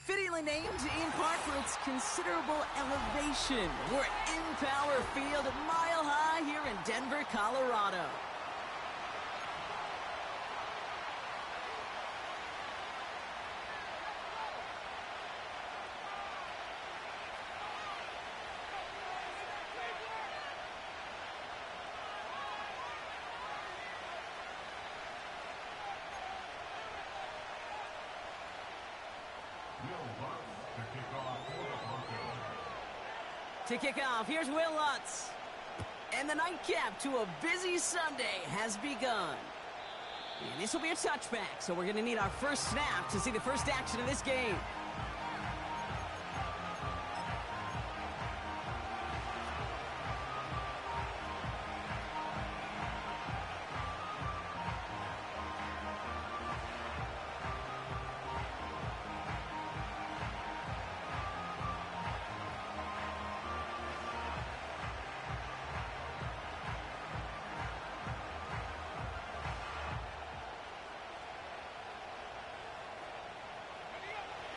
Fittingly named in part for its considerable elevation. We're at Empower Field, Mile High here in Denver, Colorado. To kick off, here's Will Lutz. And the nightcap to a busy Sunday has begun. And this will be a touchback, so we're going to need our first snap to see the first action of this game.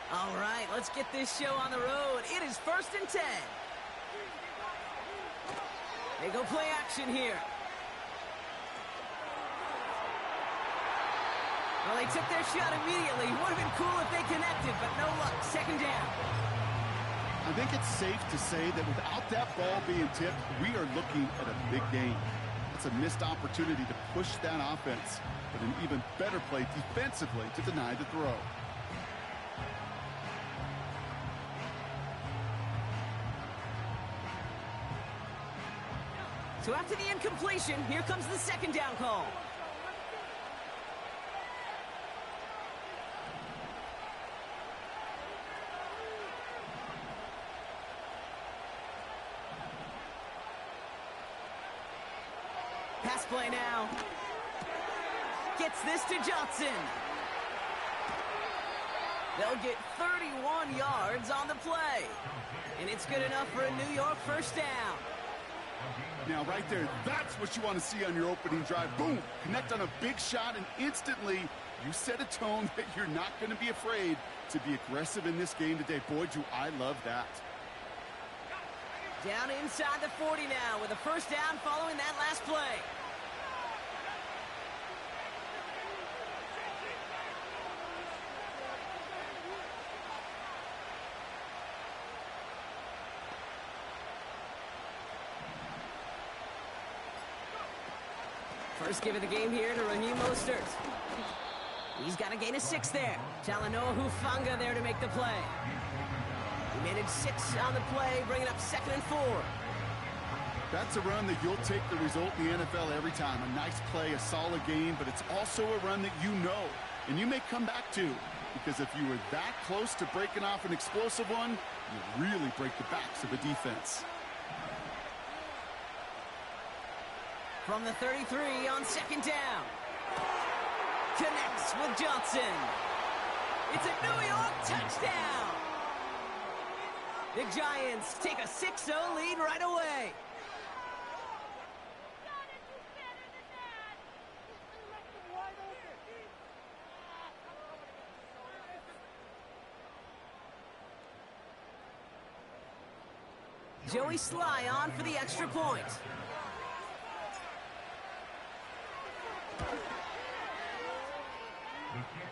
All right, let's get this show on the road. It is 1st and 10. They go play action here. Well, they took their shot immediately. Would have been cool if they connected, but no luck. 2nd down. I think it's safe to say that without that ball being tipped, we are looking at a big game. It's a missed opportunity to push that offense, but an even better play defensively to deny the throw. So after the incompletion, here comes the 2nd down call. Pass play now. Gets this to Johnson. They'll get 31 yards on the play. And it's good enough for a New York first down. Now, right there, that's what you want to see on your opening drive. Boom! Connect on a big shot, and instantly you set a tone that you're not going to be afraid to be aggressive in this game today. Boy, do I love that. Down inside the 40 now with a first down following that last play. First give of the game here to Raheem Mostert. He's got a gain of 6 there. Talanoa Hufanga there to make the play. He managed 6 on the play, bringing up 2nd and 4. That's a run that you'll take the result in the NFL every time. A nice play, a solid game, but it's also a run that you know, and you may come back to, because if you were that close to breaking off an explosive one, you really break the backs of a defense. From the 33 on 2nd down. Connects with Johnson. It's a New York touchdown. The Giants take a 6-0 lead right away. Joey Sly on for the extra point.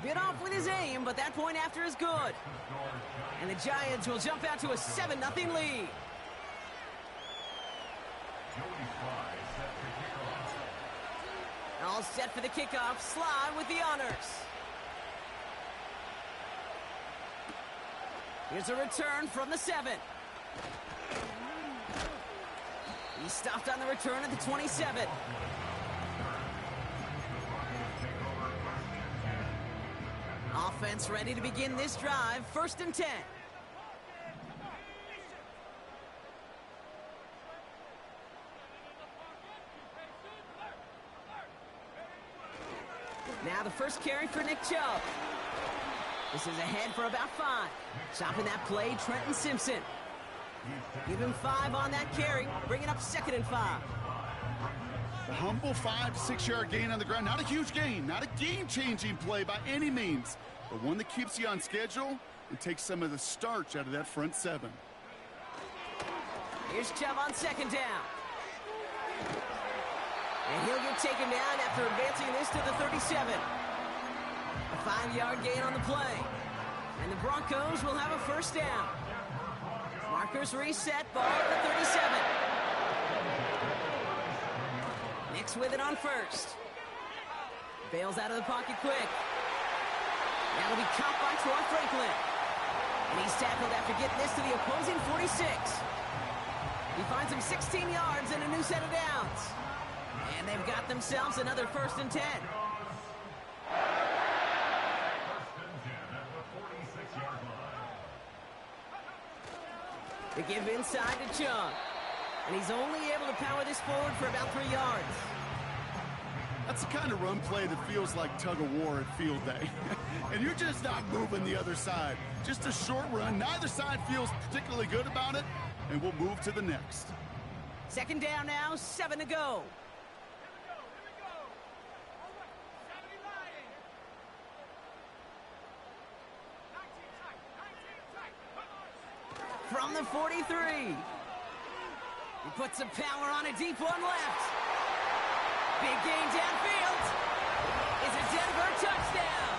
Bit off with his aim, but that point after is good. And the Giants will jump out to a 7-0 lead. All set for the kickoff. Sly with the honors. Here's a return from the 7. He stopped on the return at the 27. Offense ready to begin this drive. 1st and 10. Now the first carry for Nick Chubb. This is ahead for about 5. Stopping that play, Trenton Simpson. Give him 5 on that carry, bringing up 2nd and 5. The humble 5 to 6 yard gain on the ground. Not a huge gain, not a game-changing play by any means, but one that keeps you on schedule and take some of the starch out of that front seven. Here's Chubb on second down. And he'll get taken down after advancing this to the 37. A 5-yard gain on the play. And the Broncos will have a first down. Markers reset, ball at the 37. Nix with it on first. Bails out of the pocket quick. That'll be caught by Troy Franklin. And he's tackled after getting this to the opposing 46. He finds him 16 yards and a new set of downs. And they've got themselves another 1st and 10. They give inside to Chung. And he's only able to power this forward for about 3 yards. That's the kind of run play that feels like tug-of-war at field day. And you're just not moving the other side. Just a short run. Neither side feels particularly good about it. And we'll move to the next. Second down now, 7 to go. From the 43. He puts some power on a deep one left. Big gain downfield. It's a Denver touchdown.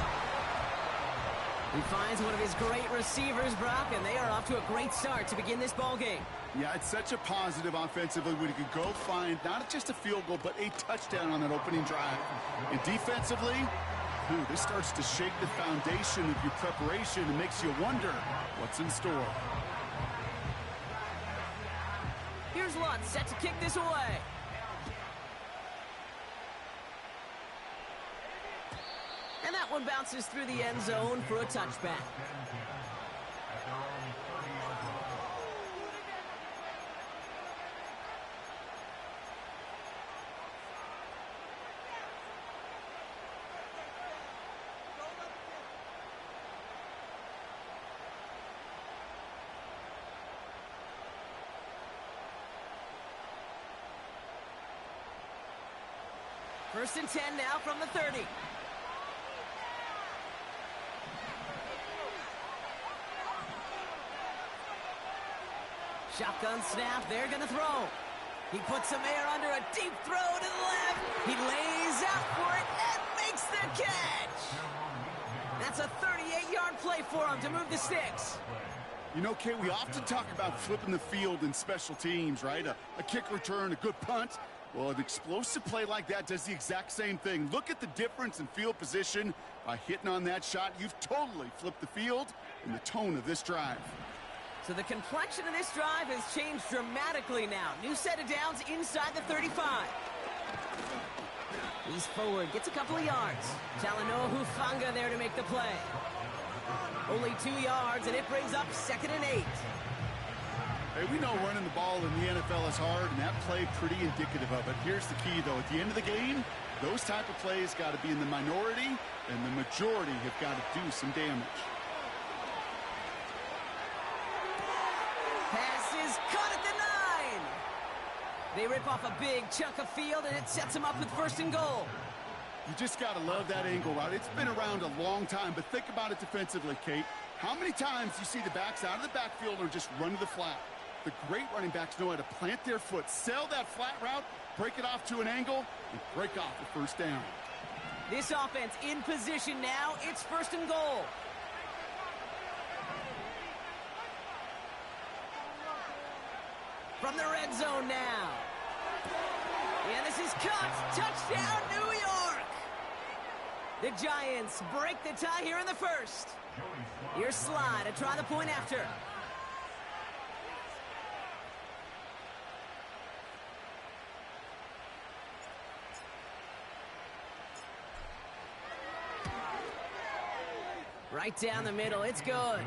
He finds one of his great receivers, Brock, and they are off to a great start to begin this ball game. Yeah, it's such a positive offensively when you could go find not just a field goal, but a touchdown on that opening drive. And defensively, this starts to shake the foundation of your preparation and makes you wonder what's in store. Here's Lutz set to kick this away. And that one bounces through the end zone for a touchback. First and 10 now from the 30. Shotgun snap, they're going to throw. He puts some air under a deep throw to the left. He lays out for it and makes the catch. That's a 38-yard play for him to move the sticks. You know, Kate, we often talk about flipping the field in special teams, right? A kick return, a good punt. Well, an explosive play like that does the exact same thing. Look at the difference in field position. By hitting on that shot, you've totally flipped the field and the tone of this drive. So the complexion of this drive has changed dramatically now. New set of downs inside the 35. He's forward, gets a couple of yards. Talanoa Hufanga there to make the play. Only 2 yards, and it brings up 2nd and 8. Hey, we know running the ball in the NFL is hard, and that play pretty indicative of it. Here's the key, though. At the end of the game, those type of plays got to be in the minority, and the majority have got to do some damage. Pass is caught at the 9. They rip off a big chunk of field, and it sets them up with 1st and goal. You just got to love that angle route. It's been around a long time, but think about it defensively, Kate. How many times you see the backs out of the backfield or just run to the flat? The great running backs know how to plant their foot, sell that flat route, break it off to an angle, and break off the 1st down. This offense in position now. It's 1st and goal. From the red zone now. And this is caught. Touchdown, New York. The Giants break the tie here in the 1st. Here's Sly to try the point after. Right down the middle, it's good.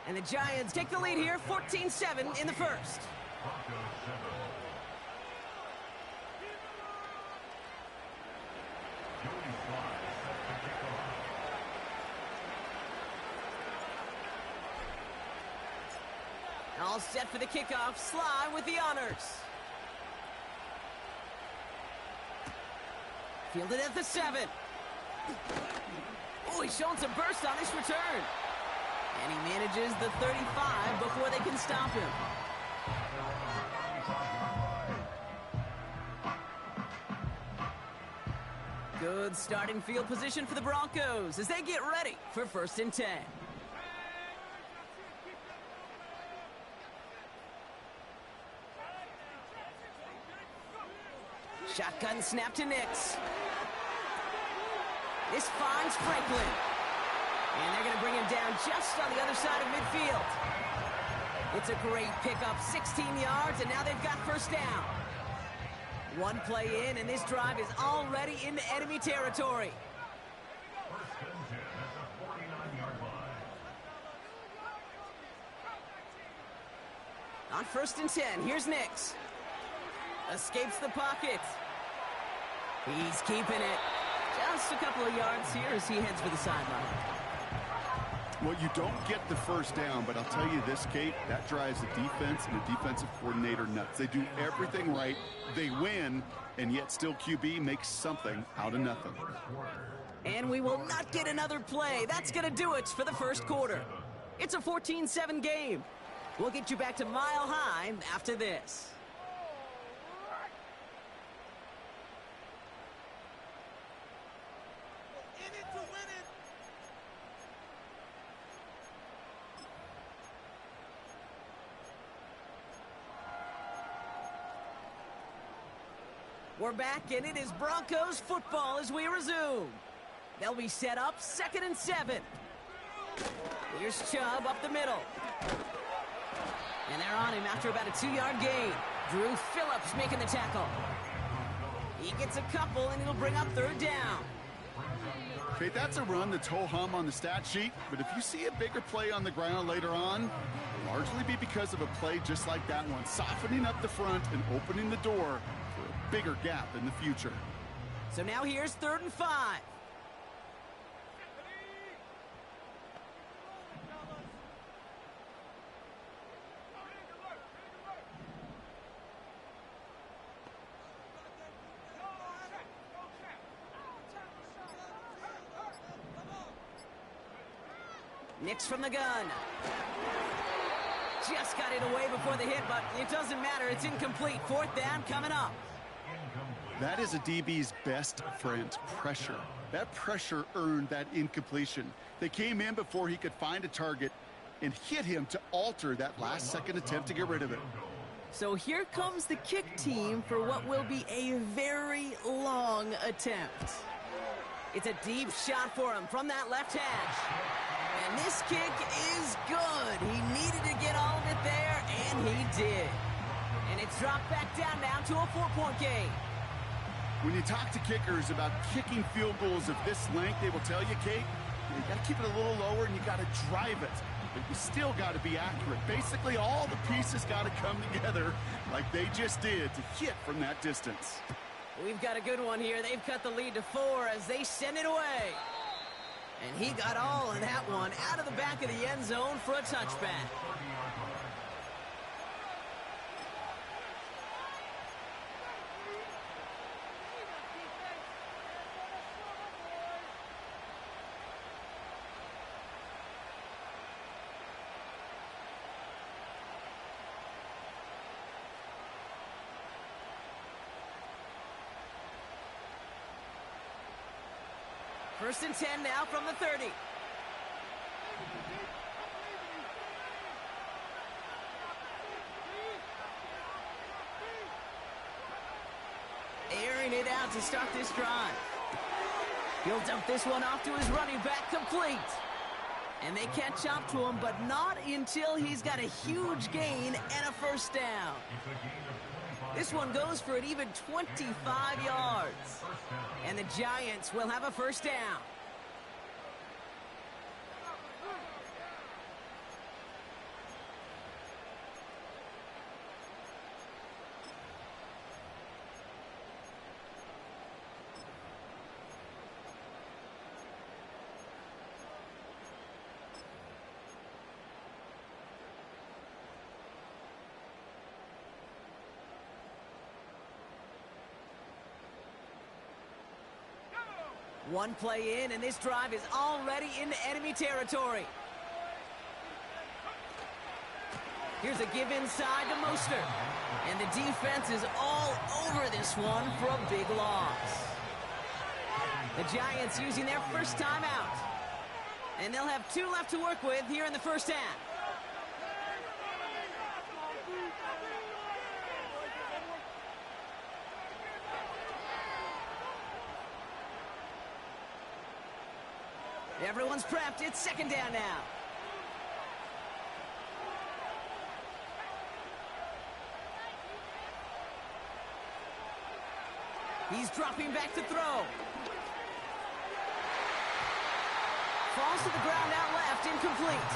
And the Giants take the lead here, 14-7 in the 1st. All set for the kickoff. Sly with the honors. Fielded at the 7. Oh, he's showing some burst on this return. And he manages the 35 before they can stop him. Good starting field position for the Broncos as they get ready for 1st and 10. Shotgun snap to Nix. This finds Franklin. And they're going to bring him down just on the other side of midfield. It's a great pickup, 16 yards, and now they've got 1st down. One play in, and this drive is already into enemy territory. On 1st and 10, here's Nix. Escapes the pocket. He's keeping it. Just a couple of yards here as he heads for the sideline. Well, you don't get the 1st down, but I'll tell you this, Kate, that drives the defense and the defensive coordinator nuts. They do everything right. They win, and yet still QB makes something out of nothing. And we will not get another play. That's going to do it for the 1st quarter. It's a 14-7 game. We'll get you back to Mile High after this. We're back, and it is Broncos football as we resume. They'll be set up 2nd and 7. Here's Chubb up the middle. And they're on him after about a 2-yard gain. Drew Phillips making the tackle. He gets a couple, and he'll bring up 3rd down. Okay, that's a run that's ho-hum on the stat sheet, but if you see a bigger play on the ground later on, it'll largely be because of a play just like that one, softening up the front and opening the door for a bigger gap in the future. So now here's 3rd and 5. Nix from the gun. Just got it away before the hit, but it doesn't matter. It's incomplete. 4th down coming up. That is a DB's best friend, pressure. That pressure earned that incompletion. They came in before he could find a target and hit him to alter that last-second attempt to get rid of it. So here comes the kick team for what will be a very long attempt. It's a deep shot for him from that left hash. And this kick is good. He needed to get all of it there, and he did. And it's dropped back down now to a 4-point game. When you talk to kickers about kicking field goals of this length, they will tell you, Kate, you got to keep it a little lower and you got to drive it. But you still got to be accurate. Basically, all the pieces got to come together like they just did to hit from that distance. We've got a good one here. They've cut the lead to 4 as they send it away. And he got all of that one out of the back of the end zone for a touchback. First and 10 now from the 30. Airing it out to start this drive. He'll dump this one off to his running back, complete. And they catch up to him, but not until he's got a huge gain and a 1st down. This one goes for an even 25 yards. And the Giants will have a 1st down. One play in, and this drive is already into enemy territory. Here's a give inside to Mostert. And the defense is all over this one for a big loss. The Giants using their first timeout. And they'll have 2 left to work with here in the first half. Everyone's prepped. It's second down now. He's dropping back to throw. Falls to the ground out left, incomplete.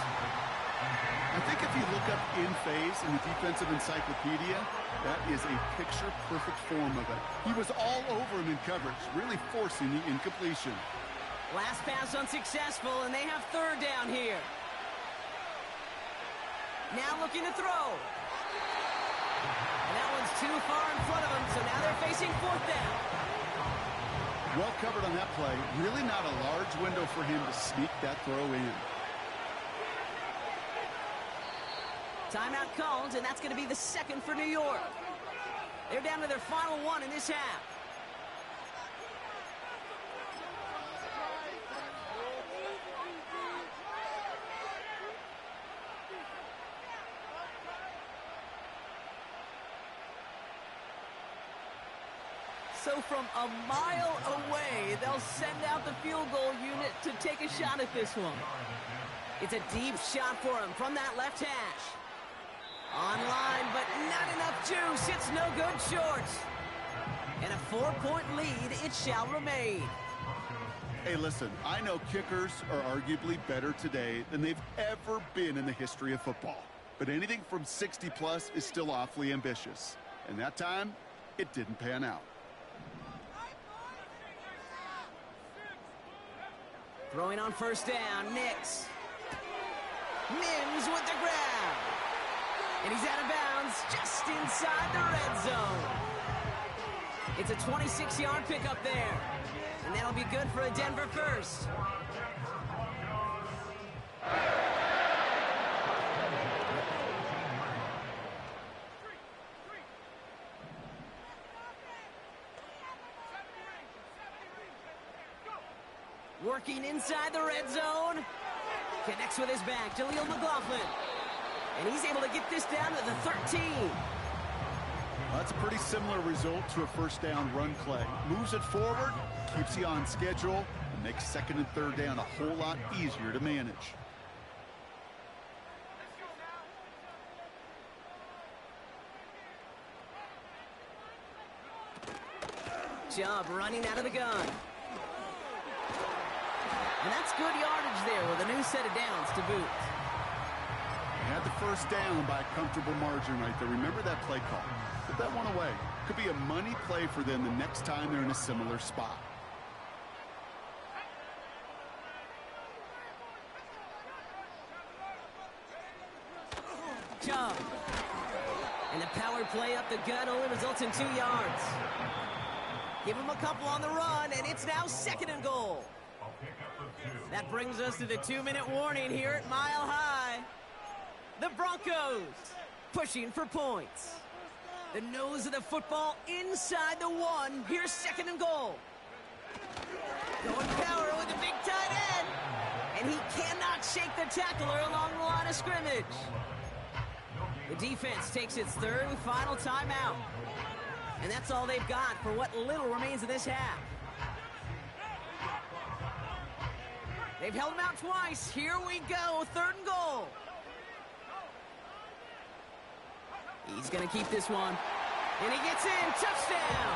I think if you look up in phase in the defensive encyclopedia, that is a picture-perfect form of it. He was all over him in coverage, really forcing the incompletion. Last pass unsuccessful, and they have third down here. Now looking to throw. And that one's too far in front of him, so now they're facing fourth down. Well covered on that play. Really not a large window for him to sneak that throw in. Timeout called, and that's going to be the second for New York. They're down to their final one in this half. So from a mile away, they'll send out the field goal unit to take a shot at this one. It's a deep shot for him from that left hash. Online, but not enough juice. It's no good short. And a 4-point lead, it shall remain. Hey, listen, I know kickers are arguably better today than they've ever been in the history of football. But anything from 60-plus is still awfully ambitious. And that time, it didn't pan out. Throwing on first down, Nix. Mims with the grab. And he's out of bounds just inside the red zone. It's a 26-yard pickup there. And that'll be good for a Denver first. Working inside the red zone. Connects with his back, Jaleel McLaughlin. And he's able to get this down to the 13. Well, that's a pretty similar result to a first down run play. Moves it forward, keeps you on schedule, and makes second and third down a whole lot easier to manage. Chubb running out of the gun. And that's good yardage there with a new set of downs to boot. They had the first down by a comfortable margin right there. Remember that play call. Put that one away. Could be a money play for them the next time they're in a similar spot. Chubb. And the power play up the gut only results in 2 yards. Give him a couple on the run, and it's now second and goal. That brings us to the 2-minute warning here at Mile High. The Broncos pushing for points. The nose of the football inside the 1. Here's second and goal. Going power with the big tight end. And he cannot shake the tackler along the line of scrimmage. The defense takes its third and final timeout. And that's all they've got for what little remains of this half. They've held him out twice. Here we go. Third and goal. He's going to keep this one. And he gets in. Touchdown.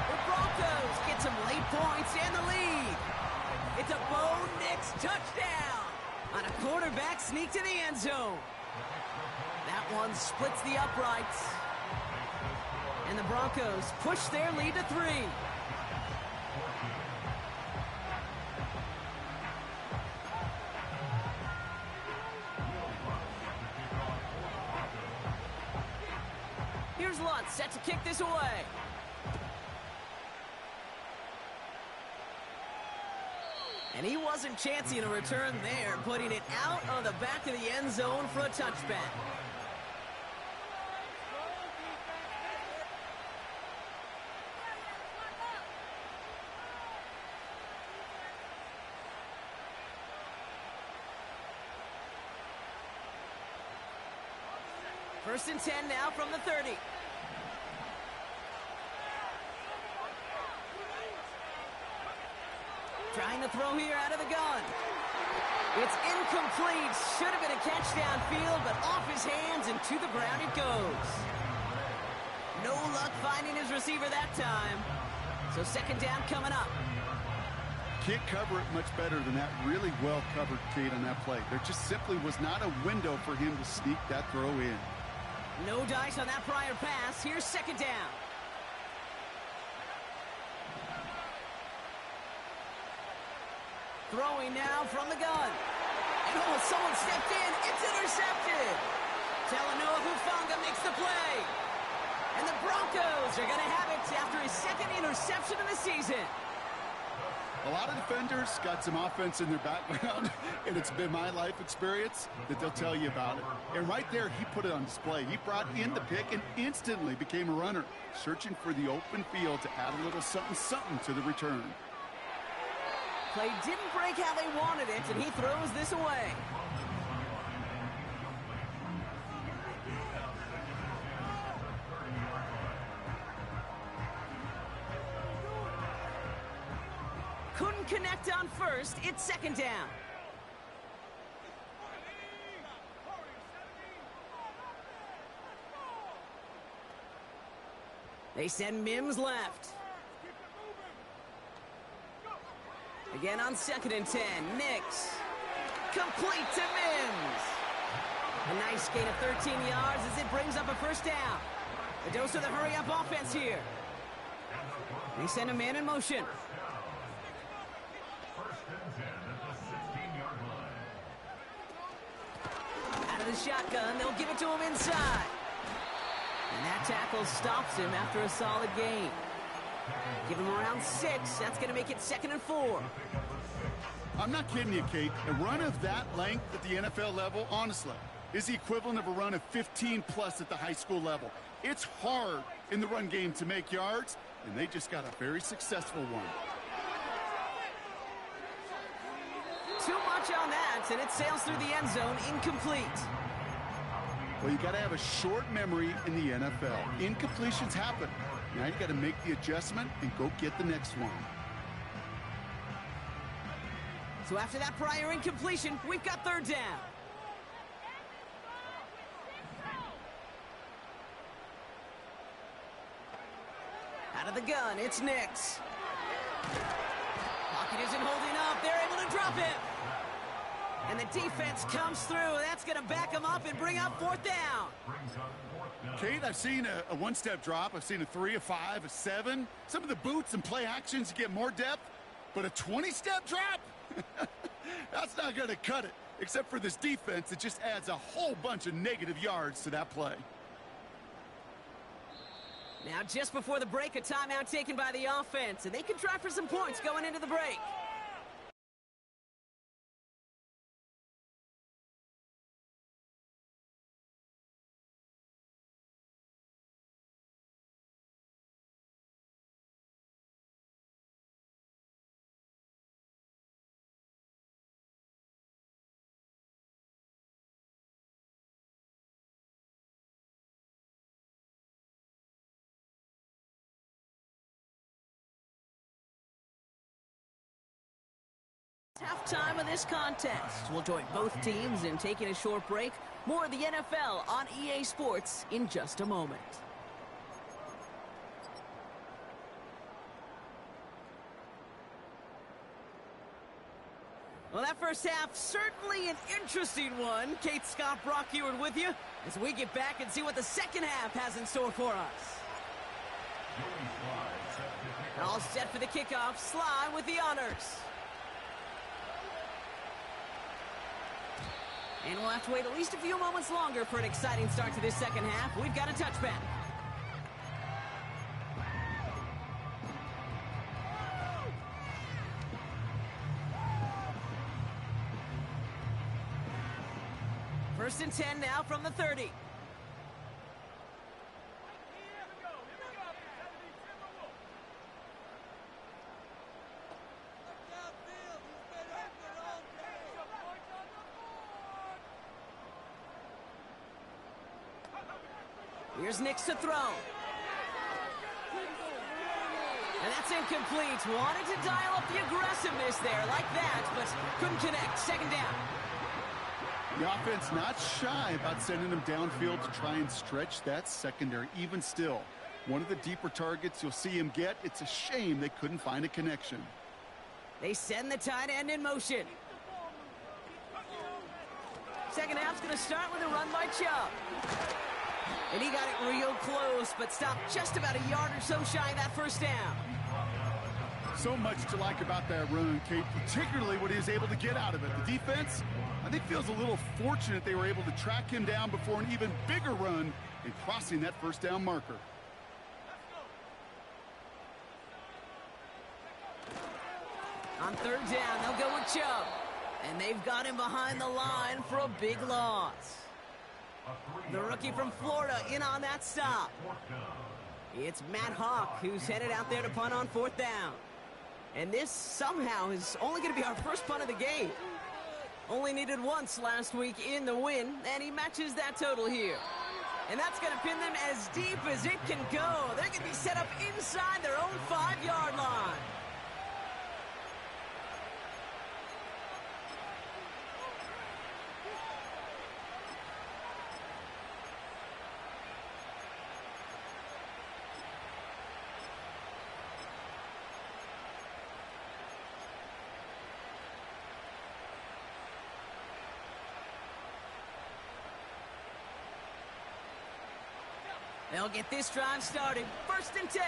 The Broncos get some late points and the lead. It's a Bo Nix touchdown on a quarterback sneak to the end zone. That one splits the uprights. And the Broncos push their lead to 3. Here's Lutz set to kick this away. And he wasn't chancing a return there, putting it out on the back of the end zone for a touchback. First and 10 now from the 30. Trying to throw here out of the gun. It's incomplete. Should have been a catch downfield, but off his hands and to the ground it goes. No luck finding his receiver that time. So second down coming up. Can't cover it much better than that. Really well covered, Kate, on that play. There just simply was not a window for him to sneak that throw in. No dice on that prior pass. Here's second down. Throwing now from the gun. And oh, someone stepped in. It's intercepted. Talanoa Hufanga makes the play. And the Broncos are going to have it after his second interception of the season. A lot of defenders got some offense in their background, and it's been my life experience that they'll tell you about it. And right there, he put it on display. He brought in the pick and instantly became a runner, searching for the open field to add a little something to the return. Play didn't break how they wanted it, and he throws this away. Couldn't connect on first. It's second down. They send Mims left. Again on second and 10. Nix. Complete to Mims. A nice gain of 13 yards as it brings up a first down. A dose of the hurry-up offense here. They send a man in motion. Out of the shotgun, they'll give it to him inside. And that tackle stops him after a solid gain. Give him around 6. That's going to make it 2nd and 4. I'm not kidding you, Kate. A run of that length at the NFL level, honestly, is the equivalent of a run of 15-plus at the high school level. It's hard in the run game to make yards, and they just got a very successful one. Too much on that, and it sails through the end zone, incomplete. Well, you got to have a short memory in the NFL. Incompletions happen. Now you got to make the adjustment and go get the next one. So after that prior incompletion, we've got third down. Out of the gun, it's Nix. Pocket isn't holding up. They're able to drop it. And the defense comes through. That's going to back them up and bring up fourth down. Kate, I've seen a one-step drop. I've seen a 3, a 5, a 7. Some of the boots and play actions get more depth. But a 20-step drop? That's not going to cut it. Except for this defense, it just adds a whole bunch of negative yards to that play. Now, just before the break, a timeout taken by the offense. And they can try for some points going into the break. Halftime of this contest. We'll join both teams in taking a short break. More of the NFL on EA Sports in just a moment. Well, that first half, certainly an interesting one. Kate, Scott, Brock Ewart with you as we get back and see what the second half has in store for us. All set for the kickoff. Sly with the honors. And we'll have to wait at least a few moments longer for an exciting start to this second half. We've got a touchback. First and 10 now from the 30. Here's Nix to throw. And that's incomplete. Wanted to dial up the aggressiveness there like that, but couldn't connect. Second down. The offense not shy about sending them downfield to try and stretch that secondary. Even still, one of the deeper targets you'll see him get. It's a shame they couldn't find a connection. They send the tight end in motion. Second half's going to start with a run by Chubb. And he got it real close, but stopped just about a yard or so shy of that first down. So much to like about that run, Kate, particularly what he was able to get out of it. The defense, I think, feels a little fortunate they were able to track him down before an even bigger run and crossing that first down marker. On third down, they'll go with Chubb. And they've got him behind the line for a big loss. The rookie from Florida in on that stop. It's Matt Hawk who's headed out there to punt on fourth down. And this somehow is only going to be our first punt of the game. Only needed once last week in the win, and he matches that total here. And that's going to pin them as deep as it can go. They're going to be set up inside their own 5-yard line. They'll get this drive started. First and 10.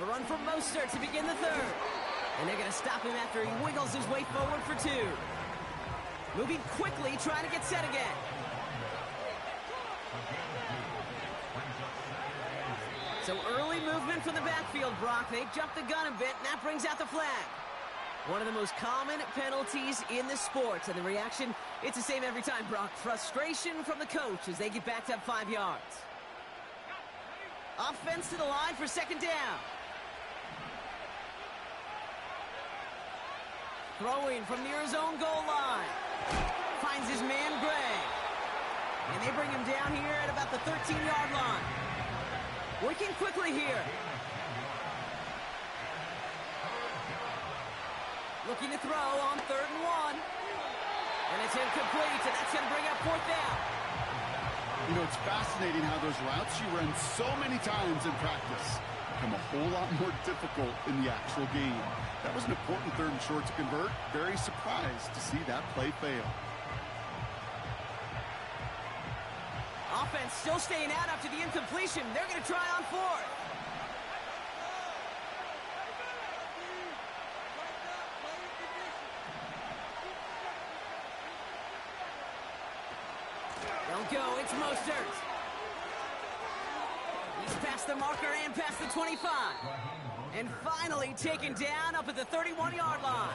A run from Mostert to begin the third. And they're going to stop him after he wiggles his way forward for 2. Moving quickly, trying to get set again. So early movement from the backfield, Brock. They jumped the gun a bit, and that brings out the flag. One of the most common penalties in the sport. And the reaction, it's the same every time, Brock. Frustration from the coach as they get backed up 5 yards. Offense to the line for second down. Throwing from near his own goal line. Finds his man, Gray. And they bring him down here at about the 13-yard line. Working quickly here. Looking to throw on 3rd and 1. And it's incomplete, and that's going to bring up fourth down. You know, it's fascinating how those routes you run so many times in practice become a whole lot more difficult in the actual game. That was an important 3rd and short to convert. Very surprised to see that play fail. Offense still staying out after the incompletion. They're going to try on 4th. Go, it's Mostert. He's past the marker and past the 25. And finally taken down up at the 31-yard line.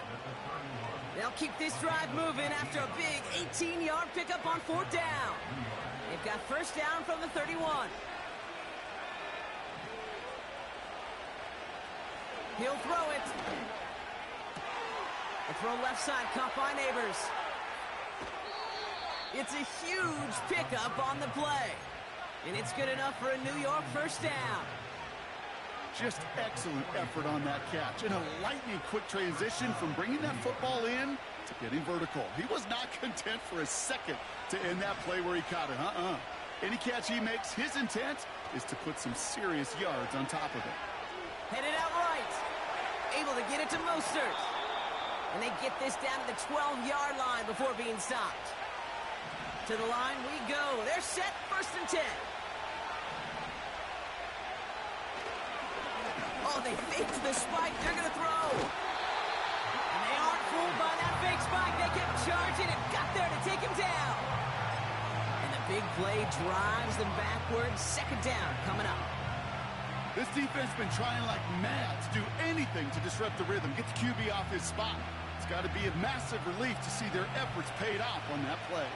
They'll keep this drive moving after a big 18-yard pickup on 4th down. They've got first down from the 31. He'll throw it. The throw left side caught by Neighbors. It's a huge pickup on the play. And it's good enough for a New York first down. Just excellent effort on that catch. And a lightning quick transition from bringing that football in to getting vertical. He was not content for a second to end that play where he caught it. Any catch he makes, his intent is to put some serious yards on top of it. Headed out right. Able to get it to Mostert. And they get this down to the 12-yard line before being stopped. To the line we go. They're set, first and 10. Oh, they faked the spike. They're going to throw. And they aren't fooled by that fake spike. They kept charging and got there to take him down. And the big play drives them backwards. Second down coming up. This defense has been trying like mad to do anything to disrupt the rhythm, get the QB off his spot. It's got to be a massive relief to see their efforts paid off on that play.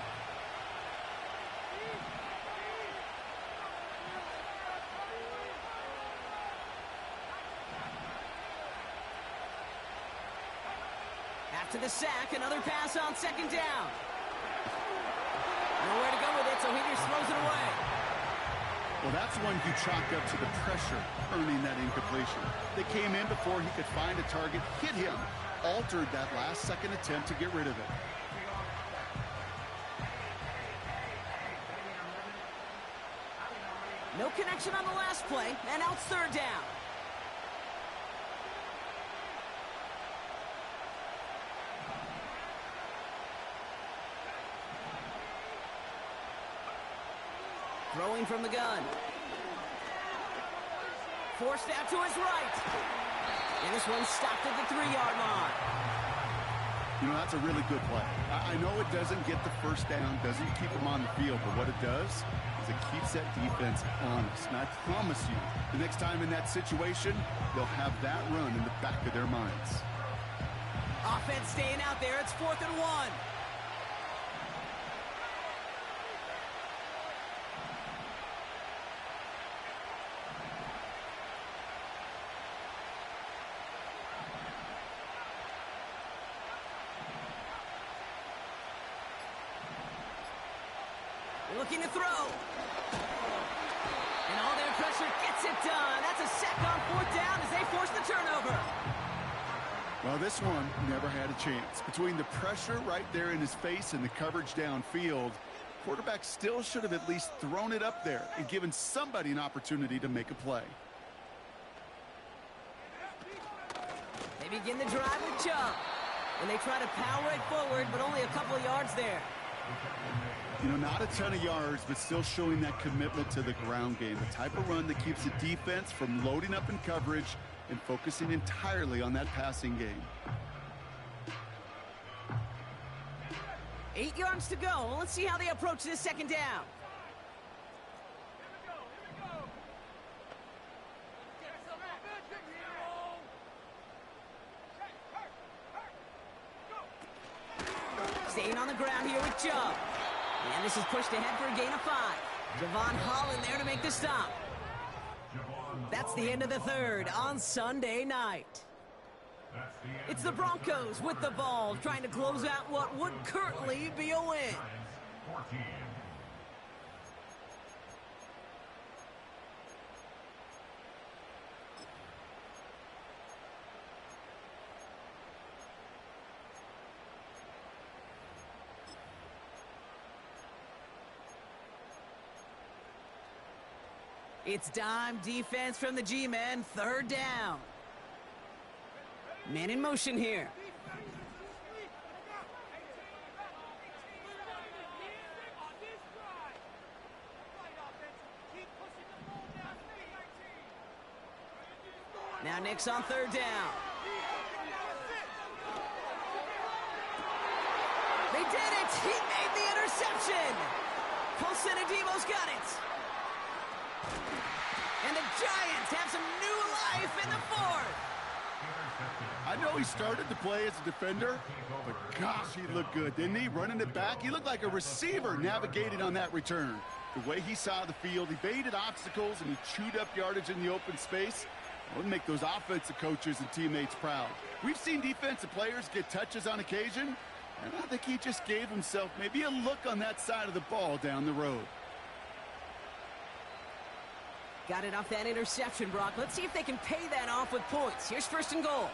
After the sack, another pass on second down. Nowhere to go with it, so he just throws it away. Well, that's one you chalk up to the pressure earning that incompletion. They came in before he could find a target, hit him, altered that last-second attempt to get rid of it. No connection on the last play, and now it's third down. Throwing from the gun. Forced out to his right. And this one stopped at the 3-yard line. You know, that's a really good play. I know it doesn't get the first down, doesn't keep them on the field, but what it does is it keeps that defense honest. And I promise you, the next time in that situation, they'll have that run in the back of their minds. Offense staying out there. It's 4th and 1. Looking to throw. And all their pressure gets it done. That's a sack on 4th down as they force the turnover. Well, this one never had a chance. Between the pressure right there in his face and the coverage downfield, quarterback still should have at least thrown it up there and given somebody an opportunity to make a play. They begin the drive with Chubb. And they try to power it forward, but only a couple of yards there. You know, not a ton of yards, but still showing that commitment to the ground game. The type of run that keeps the defense from loading up in coverage and focusing entirely on that passing game. 8 yards to go. Let's see how they approach this second down. Staying on the ground here with Chubb. And this is pushed ahead for a gain of 5. Javon Holland there to make the stop. That's the end of the third on Sunday night. It's the Broncos with the ball, trying to close out what would currently be a win. It's dime defense from the G-men, third down. Man in motion here. Now Nick's on third down. They did it! He made the interception! Paulson Adebo's got it! And the Giants have some new life in the fourth. I know he started to play as a defender, but gosh, he looked good, didn't he? Running it back, he looked like a receiver navigating on that return. The way he saw the field, he baited obstacles and he chewed up yardage in the open space. It would make those offensive coaches and teammates proud. We've seen defensive players get touches on occasion, and I think he just gave himself maybe a look on that side of the ball down the road. Got it off that interception, Brock. Let's see if they can pay that off with points. Here's 1st and goal.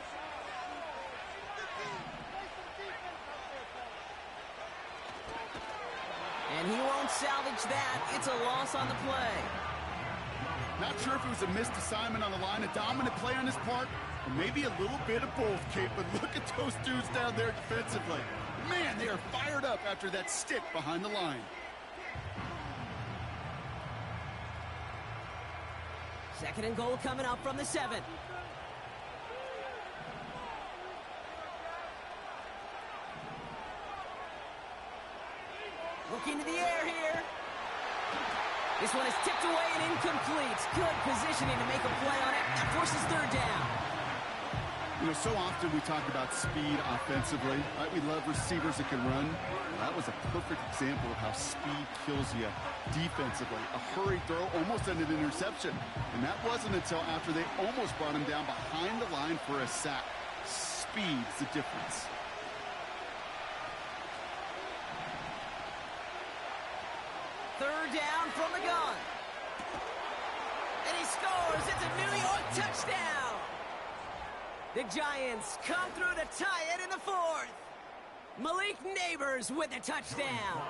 And he won't salvage that. It's a loss on the play. Not sure if it was a missed assignment on the line, a dominant play on his part, or maybe a little bit of both, Kate. But look at those dudes down there defensively. Man, they are fired up after that stick behind the line. Second and goal coming up from the 7. Looking to the air here. This one is tipped away and incomplete. Good positioning to make a play on it. That forces third down. You know, so often we talk about speed offensively, right? We love receivers that can run. Well, that was a perfect example of how speed kills you defensively. A hurried throw almost ended an interception. And that wasn't until after they almost brought him down behind the line for a sack. Speed's the difference. Third down from the gun. And he scores. It's a New York touchdown. The Giants come through to tie it in the fourth. Malik Neighbors with the touchdown.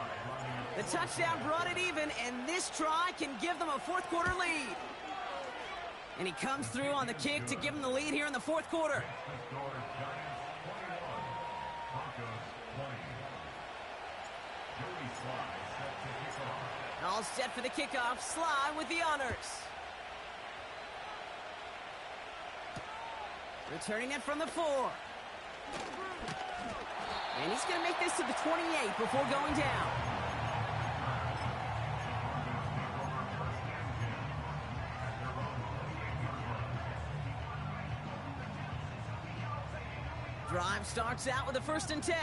The touchdown brought it even, and this try can give them a fourth quarter lead. And he comes through on the kick to give them the lead here in the fourth quarter. All set for the kickoff. Sly with the honors. Returning it from the 4. And he's going to make this to the 28 before going down. Drive starts out with a 1st and 10.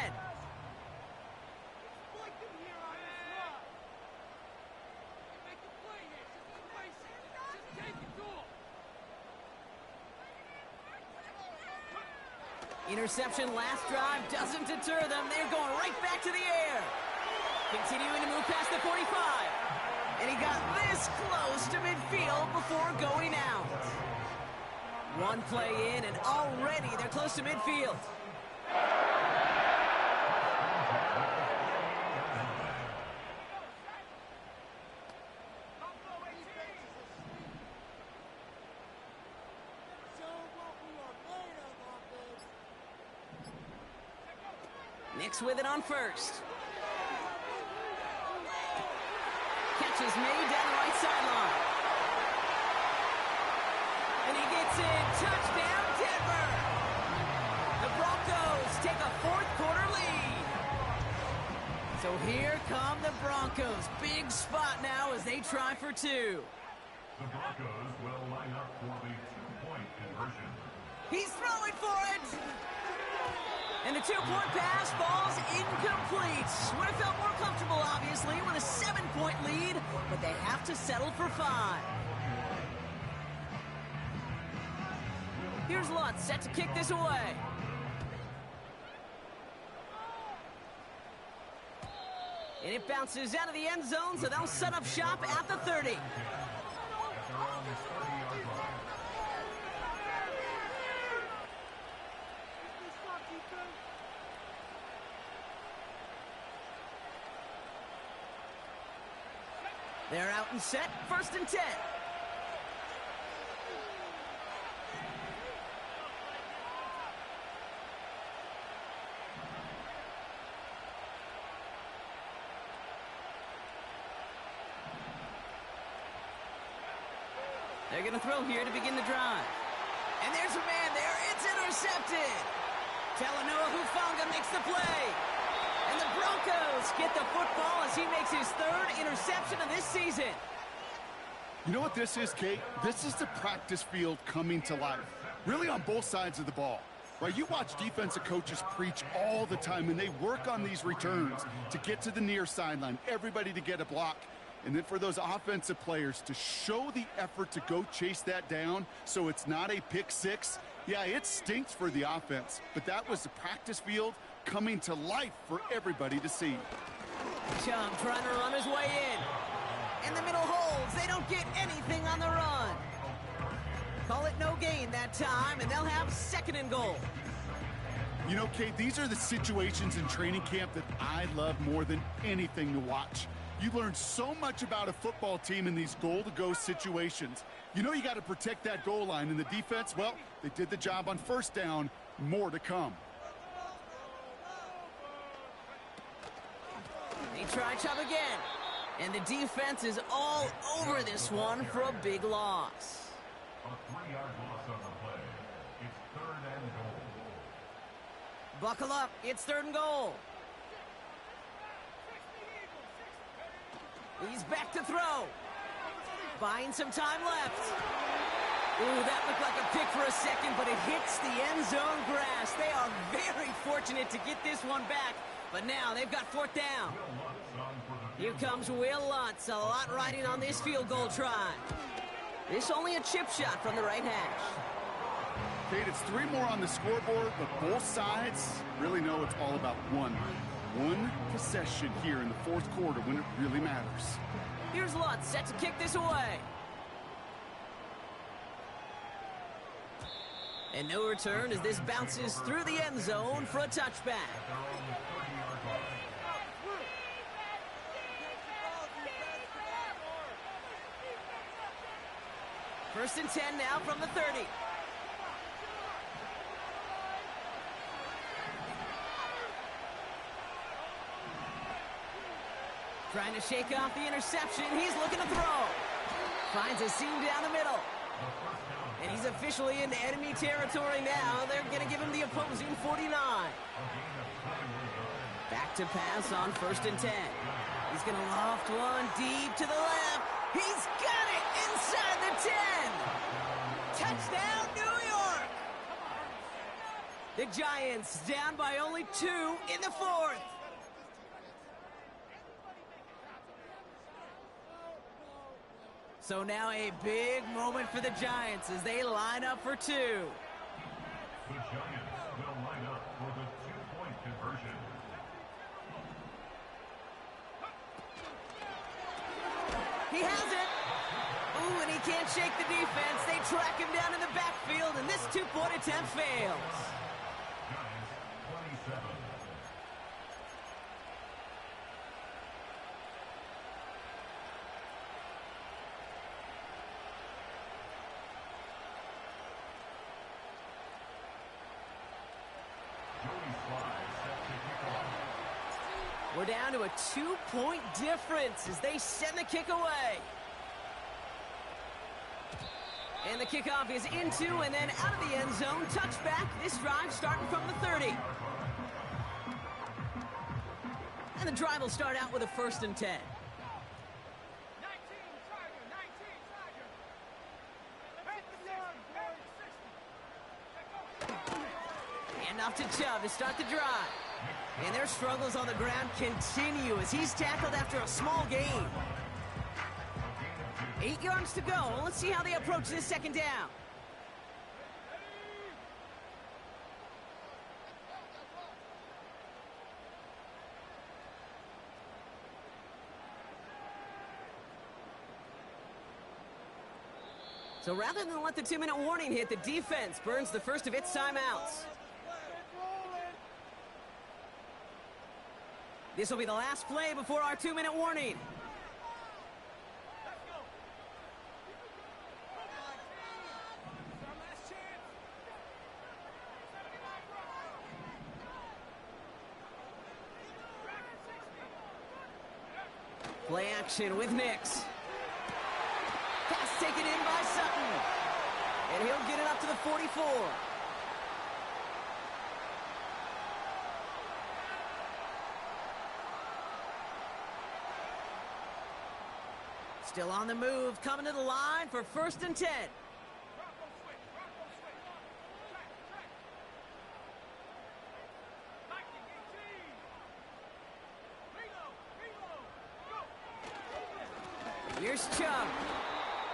Interception last drive doesn't deter them. They're going right back to the air. Continuing to move past the 45. And he got this close to midfield before going out. One play in, and already they're close to midfield. Nix with it on 1st. Catch is made down the right sideline. And he gets it. Touchdown, Denver. The Broncos take a fourth quarter lead. So here come the Broncos. Big spot now as they try for 2. The Broncos will line up for the 2-point conversion. He's throwing for it. And the 2-point pass falls incomplete. Would have felt more comfortable, obviously, with a 7-point lead, but they have to settle for 5. Here's Lutz set to kick this away. And it bounces out of the end zone, so they'll set up shop at the 30. They're out and set, 1st and 10. They're going to throw here to begin the drive. And there's a man there. It's intercepted. Talanoa Hufanga makes the play. And the Broncos get the football as he makes his 3rd interception of this season. You know what this is, Kate? This is the practice field coming to life. Really on both sides of the ball. Right? You watch defensive coaches preach all the time, and they work on these returns to get to the near sideline, everybody to get a block. And then for those offensive players to show the effort to go chase that down so it's not a pick 6. Yeah, it stinks for the offense, but that was the practice field coming to life for everybody to see. Chubb trying to run his way in. In the middle holds. They don't get anything on the run. Call it no gain that time, and they'll have 2nd and goal. You know, Kate, these are the situations in training camp that I love more than anything to watch. You learn so much about a football team in these goal-to-go situations. You know you got to protect that goal line, and the defense, well, they did the job on 1st down. More to come. They try Chubb again. And the defense is all over this one for a big loss. A 3-yard loss on the play. It's 3rd and goal. Buckle up. It's 3rd and goal. He's back to throw. Buying some time left. Ooh, that looked like a pick for a second, but it hits the end zone grass. They are very fortunate to get this one back, but now they've got fourth down. Here comes Will Lutz, a lot riding on this field goal try. This only a chip shot from the right hash. Kate, it's 3 more on the scoreboard, but both sides really know it's all about one possession here in the fourth quarter when it really matters. Here's Lutz set to kick this away. And no return as this bounces through the end zone for a touchback. First and 10 now from the 30. Trying to shake off the interception. He's looking to throw. Finds a seam down the middle. And he's officially into enemy territory now. They're going to give him the opposing 49. Back to pass on first and 10. He's going to loft one deep to the left. He's got it inside the 10. Touchdown, New York. The Giants down by only 2 in the fourth. So now a big moment for the Giants as they line up for 2. The Giants will line up for the 2-point conversion. He has it. Ooh, and he can't shake the defense. They track him down in the backfield, and this 2-point attempt fails. Giants 27. We're down to a 2-point difference as they send the kick away. And the kickoff is into and then out of the end zone. Touchback. This drive starting from the 30. And the drive will start out with a first and 10. And off to Chubb to start the drive. And their struggles on the ground continue as he's tackled after a small gain. 8 yards to go. Let's see how they approach this second down. So rather than let the 2-minute warning hit, the defense burns the first of its timeouts. This will be the last play before our 2-minute warning. Play action with Nix. Pass taken in by Sutton. And he'll get it up to the 44. Still on the move, coming to the line for first and 10. Here's Chubb.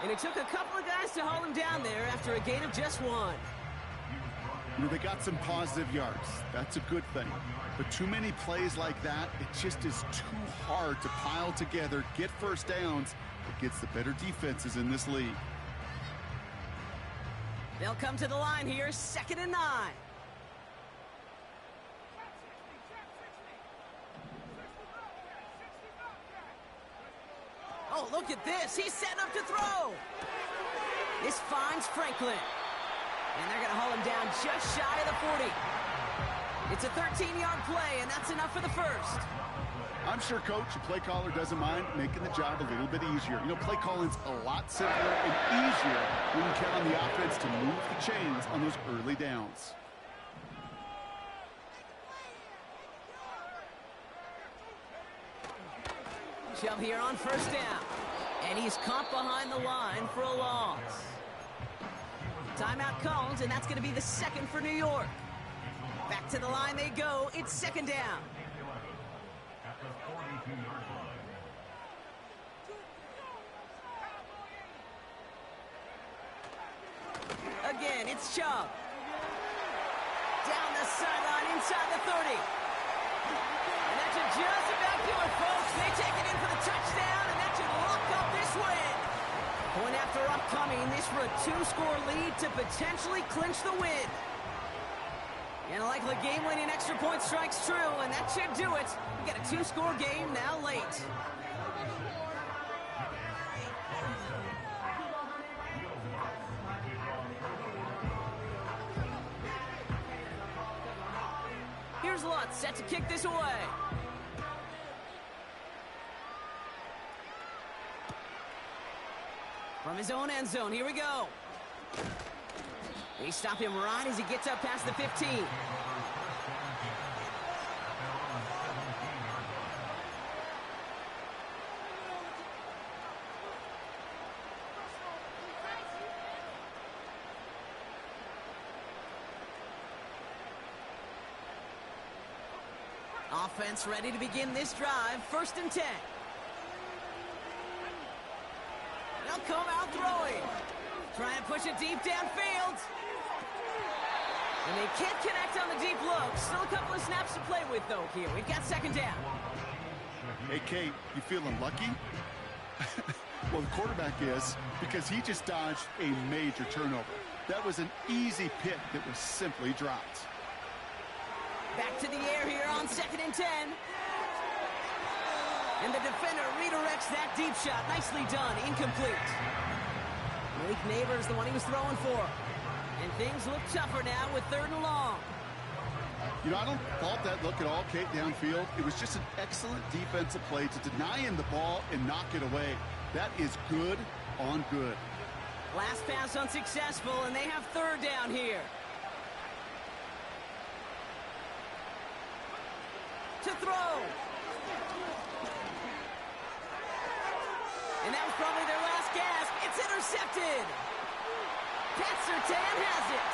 And it took a couple of guys to hold him down there after a gain of just 1. You know, they got some positive yards. That's a good thing. But too many plays like that, it just is too hard to pile together, get first downs against the better defenses in this league. They'll come to the line here, 2nd and 9. Oh, look at this. He's setting up to throw. This finds Franklin. And they're going to haul him down just shy of the 40. It's a 13-yard play, and that's enough for the first. I'm sure, Coach, the play caller doesn't mind making the job a little bit easier. You know, play calling's a lot simpler and easier when you count on the offense to move the chains on those early downs. Chubb here on first down. And he's caught behind the line for a loss. Timeout called, and that's going to be the second for New York. Back to the line they go. It's second down. At the 42-yard line. Again, it's Chubb. Down the sideline, inside the 30. And that should just about do it, folks. They take it in for the touchdown, and that should lock up this win. Point after upcoming, this for a 2-score lead to potentially clinch the win. And a likely game-winning extra point strikes true, and that should do it. We got a 2-score game now late. Here's Lutz set to kick this away. From his own end zone, here we go. They stop him right as he gets up past the 15. Offense ready to begin this drive. 1st and 10. They'll come out throwing. Trying to push it deep downfield. And they can't connect on the deep look. Still a couple of snaps to play with, though, here. We've got second down. Hey, Kate, you feeling lucky? Well, the quarterback is, because he just dodged a major turnover. That was an easy pick that was simply dropped. Back to the air here on 2nd and 10. And the defender redirects that deep shot. Nicely done. Incomplete. Malik Neighbors, the one he was throwing for. And things look tougher now with 3rd and long. You know, I don't fault that look at all, Kate, downfield. It was just an excellent defensive play to deny him the ball and knock it away. That is good on good. Last pass unsuccessful, and they have 3rd down here. To throw. And that was probably their last gasp. It's intercepted. Pat Surtain has it.